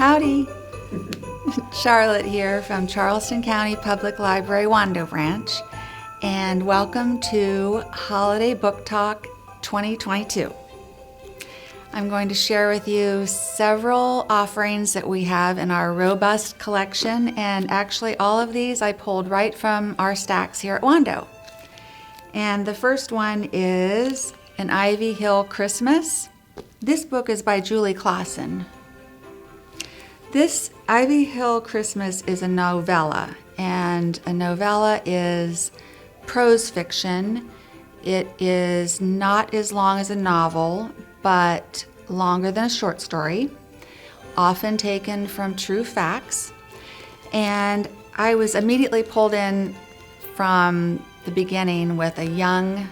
Howdy! Charlotte here from Charleston County Public Library, Wando Branch, and welcome to Holiday Book Talk 2022. I'm going to share with you several offerings that we have in our robust collection, and actually all of these I pulled right from our stacks here at Wando. And the first one is An Ivy Hill Christmas. This book is by Julie Clausen. This Ivy Hill Christmas is a novella, and a novella is prose fiction. It is not as long as a novel, but longer than a short story, often taken from true facts. And I was immediately pulled in from the beginning with a young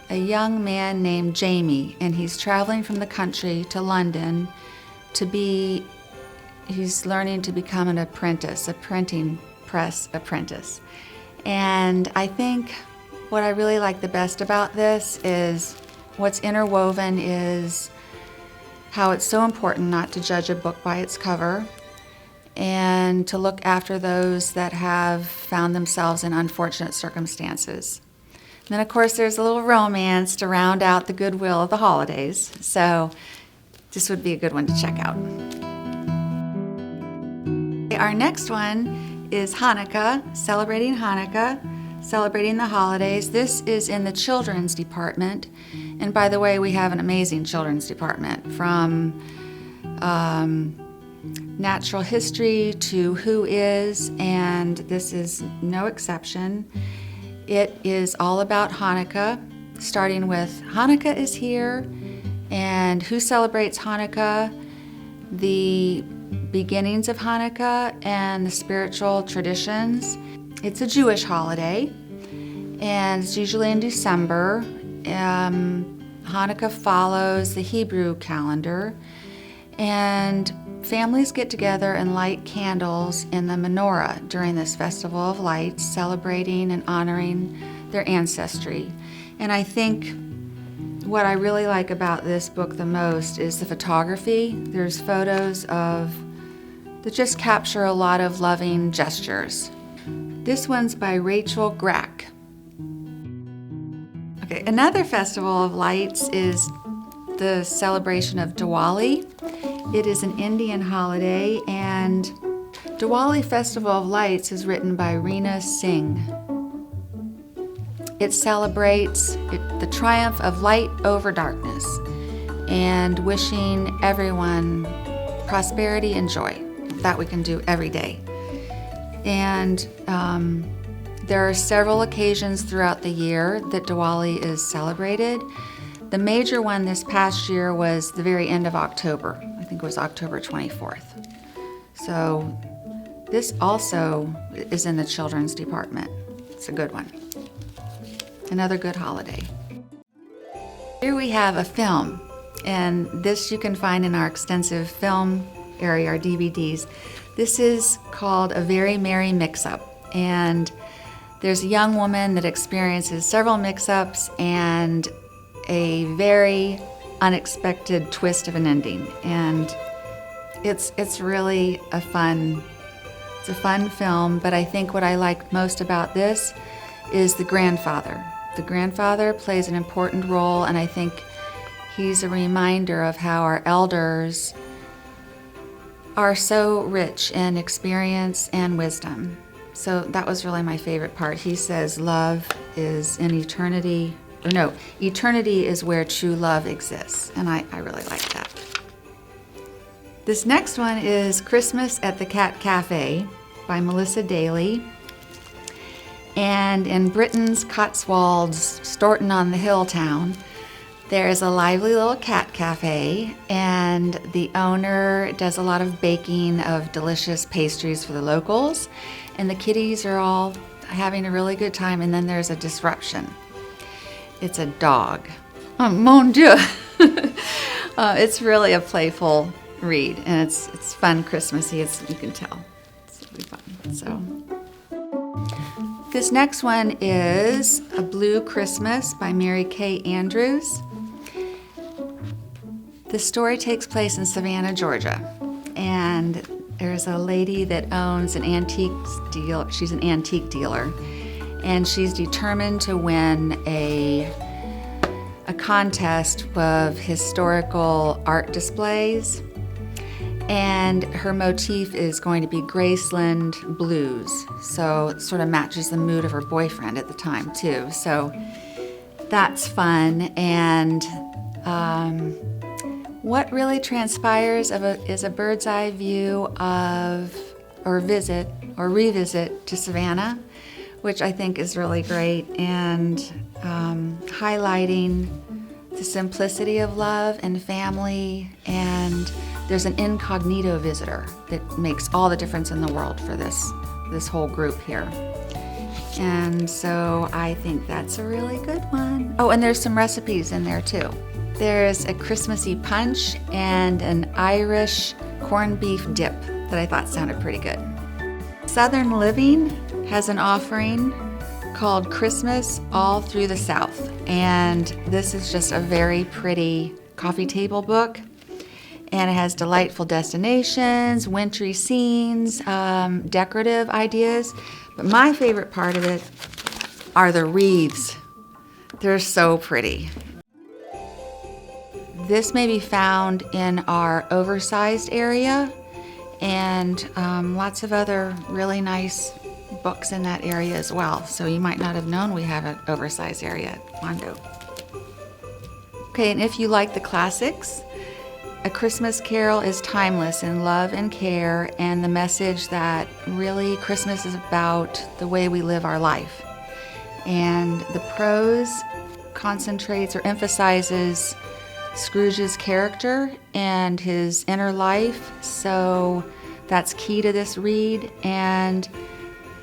man named Jamie, and he's traveling from the country to London he's learning to become an apprentice, a printing press apprentice. And I think what I really like the best about this is what's interwoven is how it's so important not to judge a book by its cover and to look after those that have found themselves in unfortunate circumstances. And then, of course, there's a little romance to round out the goodwill of the holidays. So this would be a good one to check out. Our next one is Hanukkah, celebrating the holidays. This is in the children's department. And by the way, we have an amazing children's department, from natural history to who is, and this is no exception. It is all about Hanukkah, starting with Hanukkah is here, and who celebrates Hanukkah, the beginnings of Hanukkah, and the spiritual traditions. It's a Jewish holiday, and it's usually in December. Hanukkah follows the Hebrew calendar, and families get together and light candles in the menorah during this festival of lights, celebrating and honoring their ancestry. And I think what I really like about this book the most is the photography. There's photos that just capture a lot of loving gestures. This one's by Rachel Grack. Okay, another festival of lights is the celebration of Diwali. It is an Indian holiday, and Diwali Festival of Lights is written by Reena Singh. It celebrates the triumph of light over darkness and wishing everyone prosperity and joy. That we can do every day. And there are several occasions throughout the year that Diwali is celebrated. The major one this past year was the very end of October. I think it was October 24th. So this also is in the children's department. It's a good one. Another good holiday. Here we have a film, and this you can find in our extensive film area, our DVDs. This is called A Very Merry Mix-Up, and there's a young woman that experiences several mix-ups and a very unexpected twist of an ending, and it's really a fun film. But I think what I like most about this is the grandfather. The grandfather plays an important role, and I think he's a reminder of how our elders are so rich in experience and wisdom. So that was really my favorite part. He says love is in eternity, eternity is where true love exists. And I really like that. This next one is Christmas at the Cat Cafe by Melissa Daly. And in Britain's Cotswolds, Stourton-on-the-Hill town, there's a lively little cat cafe, and the owner does a lot of baking of delicious pastries for the locals, and the kitties are all having a really good time, and then there's a disruption. It's a dog. Oh, mon Dieu! It's really a playful read, and it's fun, Christmassy, you can tell. It's really fun. So this next one is A Blue Christmas by Mary Kay Andrews. The story takes place in Savannah, Georgia, and there's a lady that owns an antique deal. She's an antique dealer, and she's determined to win a contest of historical art displays. And her motif is going to be Graceland blues, so it sort of matches the mood of her boyfriend at the time too. So that's fun. And what really transpires is a bird's eye view of, or revisit to Savannah, which I think is really great, and highlighting the simplicity of love and family. And there's an incognito visitor that makes all the difference in the world for this whole group here. And so I think that's a really good one. Oh, and there's some recipes in there too. There's a Christmassy punch and an Irish corned beef dip that I thought sounded pretty good. Southern Living has an offering called Christmas All Through the South. And this is just a very pretty coffee table book. And it has delightful destinations, wintry scenes, decorative ideas. But my favorite part of it are the wreaths. They're so pretty. This may be found in our oversized area, and lots of other really nice books in that area as well. So you might not have known we have an oversized area at Wando. Okay, and if you like the classics, A Christmas Carol is timeless in love and care, and the message that really Christmas is about the way we live our life. And the prose concentrates or emphasizes Scrooge's character and his inner life, so that's key to this read. And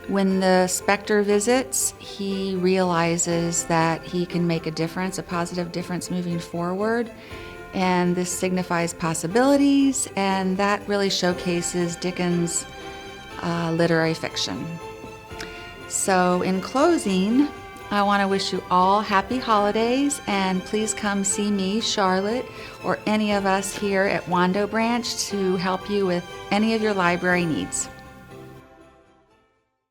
when the specter visits, he realizes that he can make a difference, a positive difference moving forward. And this signifies possibilities, and that really showcases Dickens' literary fiction. So in closing, I want to wish you all happy holidays, and please come see me, Charlotte, or any of us here at Wando Branch to help you with any of your library needs.